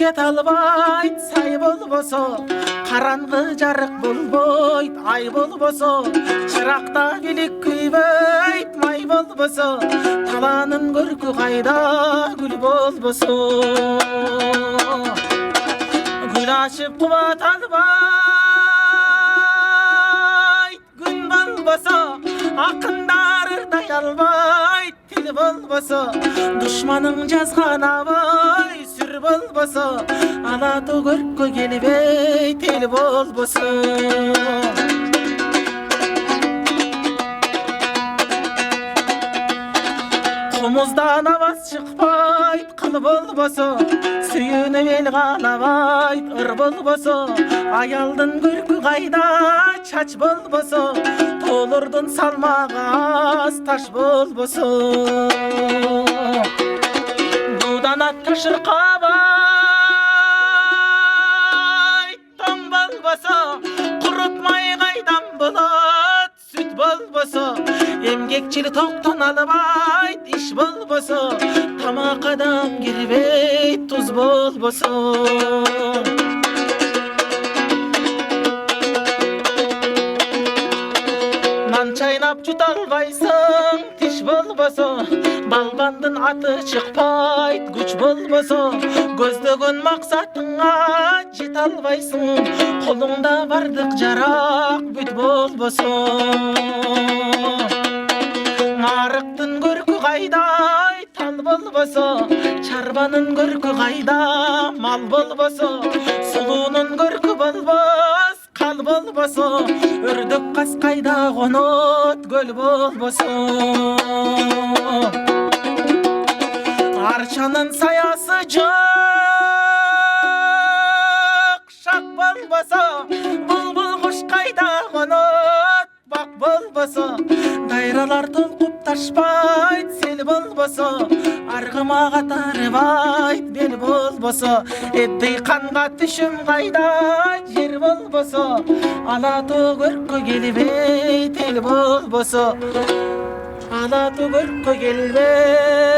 жете албайт сай болбосо, караңгы жарык болбойт ай болбосо, чыракта билик күйбөйт май болбосо, талаанын көркү кайда гүл болбосо. Гүл ачып кубат албайт күн болбосо, акындардай албайт тил болбосо, душманың жазган абай сүр болбосо, ала тоо көрккө келбейт эл болбосо. Комуздан аваз чыкпайт кыл болбосо, сүйүнүп эл каалабайт ыр болбосо, аялдын көркү кайда чач болбосо, тоолордун салмагы аз таш болбосо. Будан атка шыркабайт тоң болбосо, курутмай кайдан болот сүт болбосо, эмгекчил токтон албайт иш болбосо, тамак адам кирбейт туз болбосо. Нан чайнап жута албайсың тиш болбосо, балбандын аты чыкпайт күч болбосо, көздөгөн максатыңа жете албайсың, колуңда бардык жарак бүт болбосо. Нарыктын көркү кайда тал болбосо, чарбанын көркү кайда мал болбосо, сулуунун көркү болбос кал болбосо, өрдөк кас кайда конот көл болбосо. Арчанын саясы жок шак болбосо, булбул куш кайда конот бак болбосо, дайралар толкуп ташпайт сел болбосо, аргыма катарбайт бел болбосо, дыйканга түшүм кайда жер болбосо, ала тоо көрккө келбейт эл болбосо, ала тоо көрккө келбейт